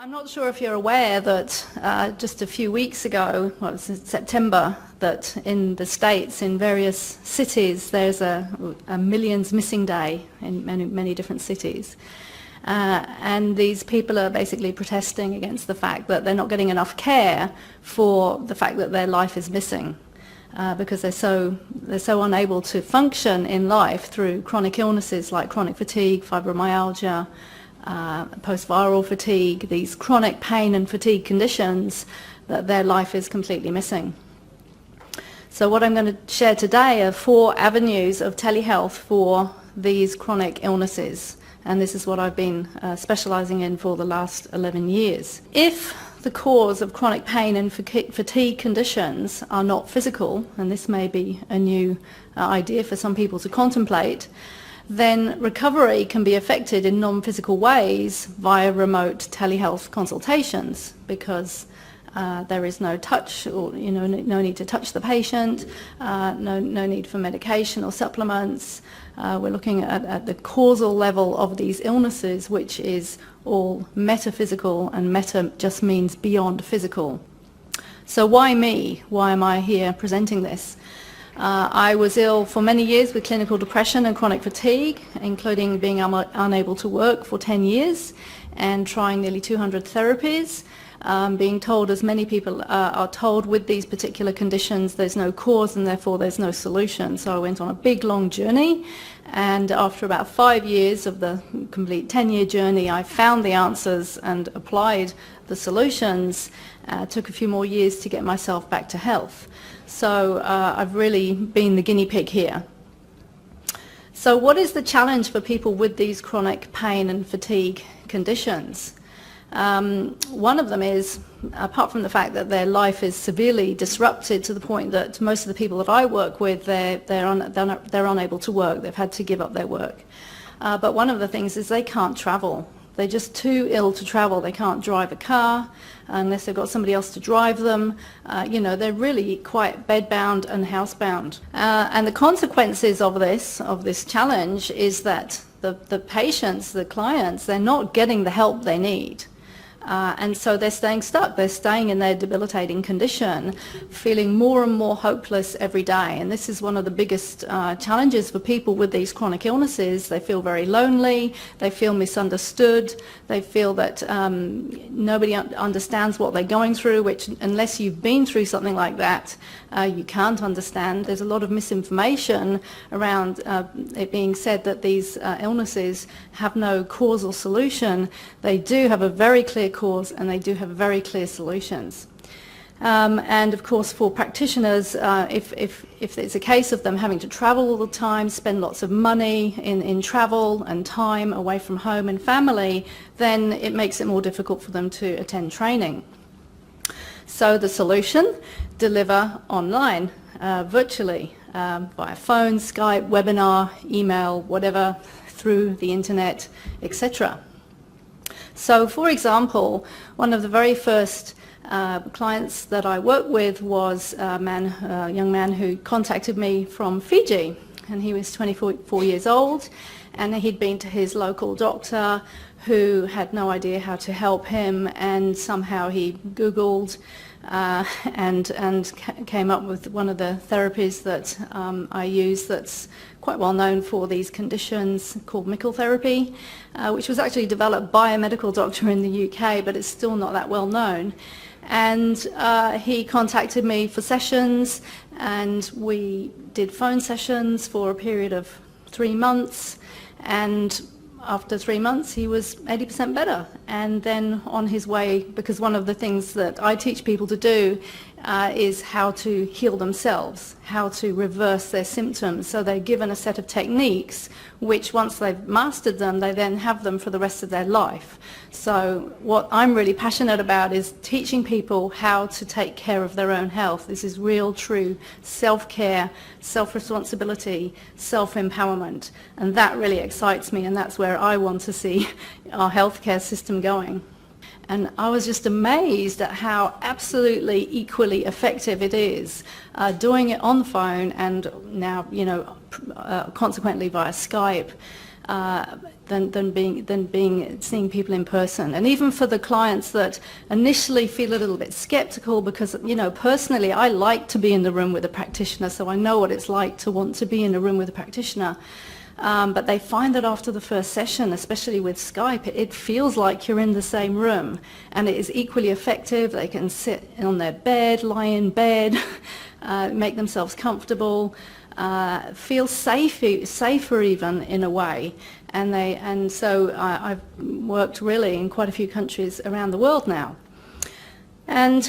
I'm not sure if you're aware that just a few weeks ago, well, it was in September, that in the States, in various cities, there's a Millions Missing Day in many different cities. And these people are basically protesting against the fact that they're not getting enough care for the fact that their life is missing. Because they're so unable to function in life through chronic illnesses like chronic fatigue, fibromyalgia, post-viral fatigue, these chronic pain and fatigue conditions, that their life is completely missing. So what I'm going to share today are 4 avenues of telehealth for these chronic illnesses, and this is what I've been specializing in for the last 11 years. If the cause of chronic pain and fatigue conditions are not physical, and this may be a new idea for some people to contemplate, then recovery can be affected in non-physical ways via remote telehealth consultations, because there is no touch, or no need to touch the patient, no need for medication or supplements. We're looking at the causal level of these illnesses, which is all metaphysical, and meta just means beyond physical. So why me? Why am I here presenting this? I was ill for many years with clinical depression and chronic fatigue, including being unable to work for 10 years and trying nearly 200 therapies. Being told, as many people are told with these particular conditions, there's no cause and therefore there's no solution. So I went on a big long journey, and after about 5 years of the complete 10-year journey, I found the answers and applied the solutions. Took a few more years to get myself back to health. So I've really been the guinea pig here. So what is the challenge for people with these chronic pain and fatigue conditions? One of them is, apart from the fact that their life is severely disrupted to the point that most of the people that I work with, they're unable to work. They've had to give up their work. But one of the things is they can't travel. They're just too ill to travel. They can't drive a car unless they've got somebody else to drive them. They're really quite bedbound and housebound. And the consequences of this challenge is that the patients, the clients, they're not getting the help they need. And so they're staying stuck. They're staying in their debilitating condition, feeling more and more hopeless every day. And this is one of the biggest challenges for people with these chronic illnesses. They feel very lonely. They feel misunderstood. They feel that nobody understands what they're going through, which, unless you've been through something like that, you can't understand. There's a lot of misinformation around it being said that these illnesses have no causal solution. They do have a very clear cause, and they do have very clear solutions. And of course, for practitioners, if it's a case of them having to travel all the time, spend lots of money in travel and time away from home and family, then it makes it more difficult for them to attend training. So the solution: deliver online, virtually, via phone, Skype, webinar, email, whatever, through the internet, etc. So, for example, one of the very first clients that I worked with was a young man who contacted me from Fiji, and he was 24 years old, and he'd been to his local doctor who had no idea how to help him, and somehow he Googled and came up with one of the therapies that I use that's quite well known for these conditions, called Mickle therapy, which was actually developed by a medical doctor in the UK, but it's still not that well known. And he contacted me for sessions, and we did phone sessions for a period of 3 months, and after 3 months he was 80% better, and then on his way, because one of the things that I teach people to do is how to heal themselves, how to reverse their symptoms. So they're given a set of techniques which, once they've mastered them, they then have them for the rest of their life. So what I'm really passionate about is teaching people how to take care of their own health. This is real, true self-care, self-responsibility, self-empowerment, and that really excites me, and that's where I want to see our healthcare system going. And I was just amazed at how absolutely equally effective it is, doing it on the phone and now, consequently via Skype. than seeing people in person. And even for the clients that initially feel a little bit skeptical, because personally I like to be in the room with a practitioner, so I know what it's like to want to be in a room with a practitioner. But they find that after the first session, especially with Skype, it feels like you're in the same room, and it is equally effective. They can sit on their bed, lie in bed, make themselves comfortable, feel safer even in a way. And so I've worked really in quite a few countries around the world now. And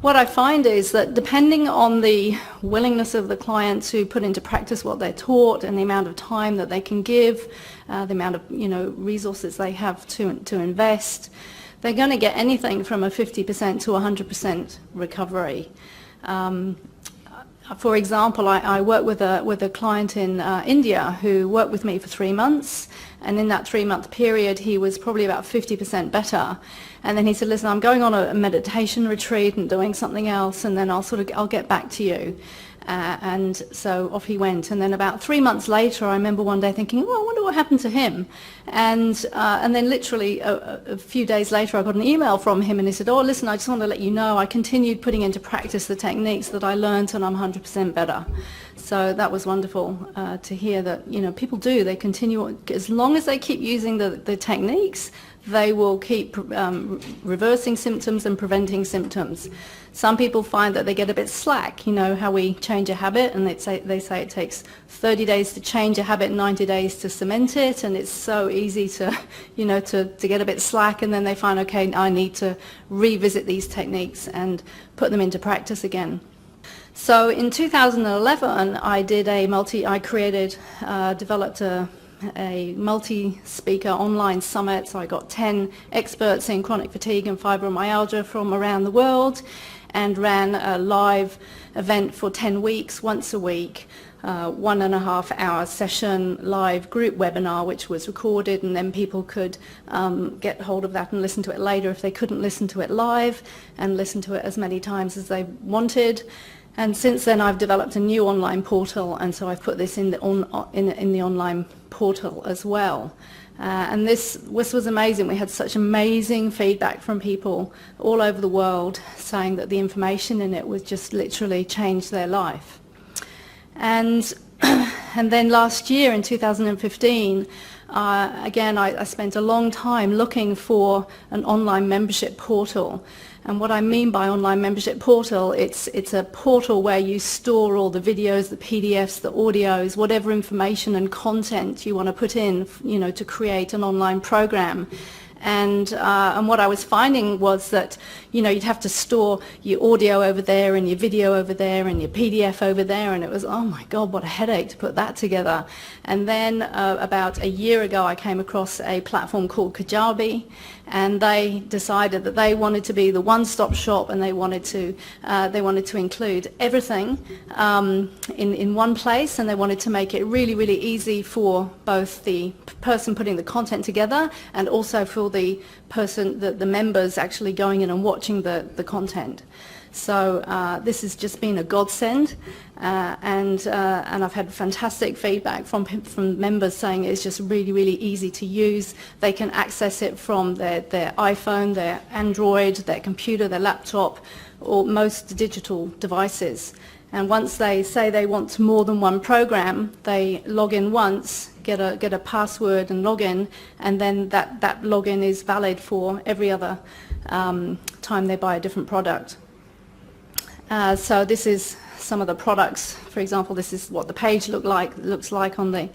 what I find is that depending on the willingness of the client to put into practice what they're taught and the amount of time that they can give, the amount of resources they have to invest, they're going to get anything from a 50% to 100% recovery. For example, I work with a client in India who worked with me for 3 months, and in that 3-month period he was probably about 50% better. And then he said, listen, I'm going on a meditation retreat and doing something else, and then I'll get back to you. And so off he went. And then about 3 months later, I remember one day thinking, oh, I wonder what happened to him. And then literally a few days later, I got an email from him, and he said, oh, listen, I just want to let you know I continued putting into practice the techniques that I learned, and I'm 100% better. So that was wonderful to hear that, people do. They continue, as long as they keep using the techniques, they will keep reversing symptoms and preventing symptoms. Some people find that they get a bit slack, how we change a habit, and they say it takes 30 days to change a habit, 90 days to cement it, and it's so easy to, to get a bit slack, and then they find, okay, I need to revisit these techniques and put them into practice again. So in 2011, I developed a multi-speaker online summit. So I got 10 experts in chronic fatigue and fibromyalgia from around the world, and ran a live event for 10 weeks, once a week, 1.5-hour session, live group webinar, which was recorded, and then people could get hold of that and listen to it later if they couldn't listen to it live, and listen to it as many times as they wanted. And since then I've developed a new online portal, and so I've put this in the online portal as well. And this was amazing. We had such amazing feedback from people all over the world saying that the information in it would just literally change their life. And then last year in 2015, again, I spent a long time looking for an online membership portal. And what I mean by online membership portal, it's a portal where you store all the videos, the PDFs, the audios, whatever information and content you want to put in, to create an online program. And what I was finding was that, you'd have to store your audio over there and your video over there and your PDF over there, and it was, oh my God, what a headache to put that together. And then about a year ago, I came across a platform called Kajabi, and they decided that they wanted to be the one-stop shop, and they wanted to include everything in one place, and they wanted to make it really, really easy for both the person putting the content together and also for the person, the members actually going in and watching the content. So this has just been a godsend, and I've had fantastic feedback from members saying it's just really, really easy to use. They can access it from their iPhone, their Android, their computer, their laptop, or most digital devices. And once they say they want more than one program, they log in once, get a password and log in, and then that login is valid for every other time they buy a different product. So this is some of the products. For example, this is what the page looks like on the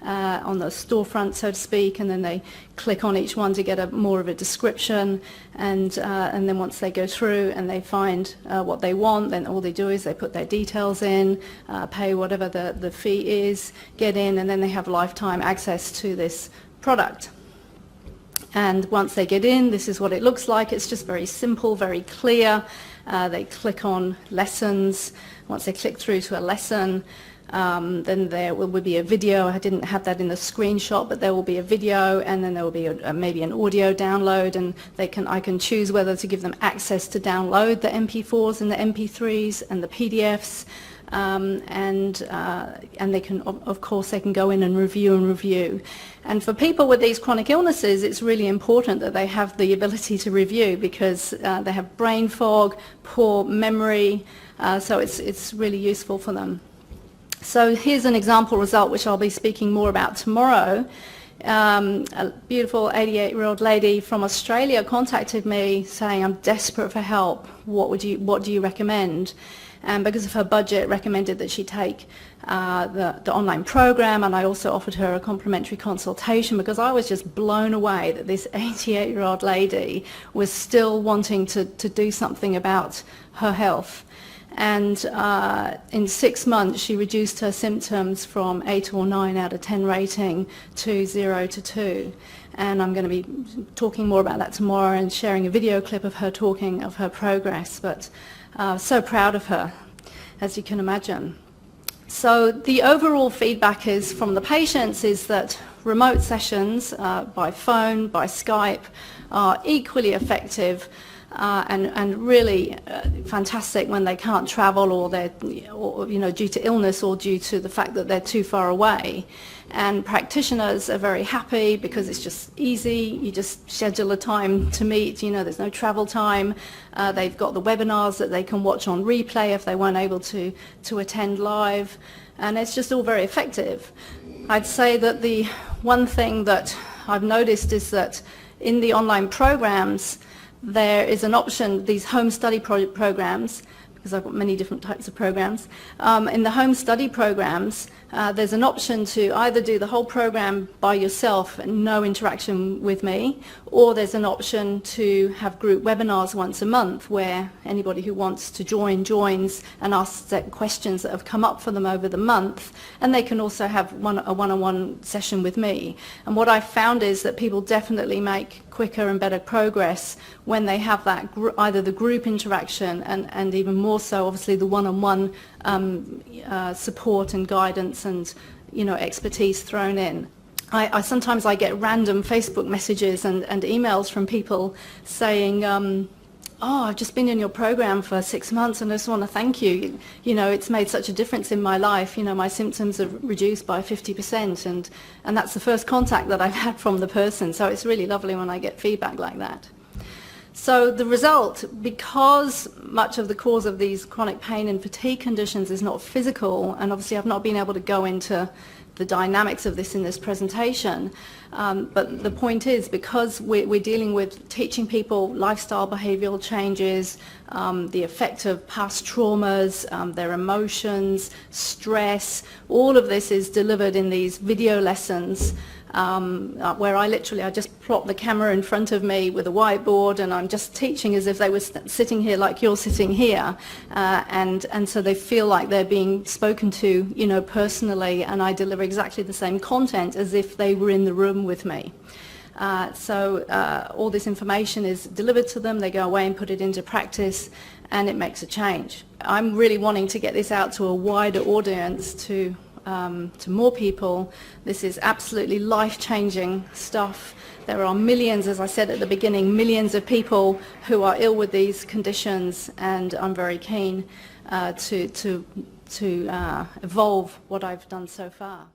storefront, so to speak, and then they click on each one to get more of a description, and then once they go through and they find what they want, then all they do is they put their details in, pay whatever the fee is, get in, and then they have lifetime access to this product. And once they get in, this is what it looks like. It's just very simple, very clear. They click on lessons. Once they click through to a lesson, then there will be a video. I didn't have that in the screenshot, but there will be a video, and then there will be maybe an audio download, and I can choose whether to give them access to download the MP4s and the MP3s and the PDFs, and they can, of course, they can go in and review. And for people with these chronic illnesses, it's really important that they have the ability to review, because they have brain fog, poor memory, so it's really useful for them. So here's an example result which I'll be speaking more about tomorrow. A beautiful 88-year-old lady from Australia contacted me saying, I'm desperate for help, what do you recommend? And because of her budget, recommended that she take the online program, and I also offered her a complimentary consultation, because I was just blown away that this 88-year-old lady was still wanting to do something about her health. And in 6 months she reduced her symptoms from 8 or 9 out of 10 rating to 0 to 2. And I'm going to be talking more about that tomorrow and sharing a video clip of her talking of her progress. But so proud of her, as you can imagine. So the overall feedback is from the patients is that remote sessions by phone, by Skype, are equally effective and really fantastic when they can't travel, or they're, due to illness or due to the fact that they're too far away. And practitioners are very happy because it's just easy. You just schedule a time to meet. There's no travel time. They've got the webinars that they can watch on replay if they weren't able to attend live, and it's just all very effective. I'd say that the one thing that I've noticed is that in the online programs, there is an option, these home study programs, because I've got many different types of programs. In the home study programs, there's an option to either do the whole program by yourself and no interaction with me, or there's an option to have group webinars once a month where anybody who wants to join joins and asks questions that have come up for them over the month, and they can also have a one-on-one session with me. And what I've found is that people definitely make quicker and better progress when they have that either the group interaction and even more so obviously the one-on-one support and guidance and expertise thrown in. I sometimes get random Facebook messages and emails from people saying, oh, I've just been in your program for 6 months and I just want to thank you. It's made such a difference in my life. My symptoms are reduced by 50%, and that's the first contact that I've had from the person. So it's really lovely when I get feedback like that. So the result, because much of the cause of these chronic pain and fatigue conditions is not physical, and obviously I've not been able to go into the dynamics of this in this presentation, but the point is, because we're dealing with teaching people lifestyle behavioural changes, the effect of past traumas, their emotions, stress, all of this is delivered in these video lessons where I just plop the camera in front of me with a whiteboard and I'm just teaching as if they were sitting here like you're sitting here, and so they feel like they're being spoken to personally, and I deliver exactly the same content as if they were in the room with me. So all this information is delivered to them, they go away and put it into practice, and it makes a change. I'm really wanting to get this out to a wider audience, to more people. This is absolutely life-changing stuff. There are millions, as I said at the beginning, millions of people who are ill with these conditions, and I'm very keen to evolve what I've done so far.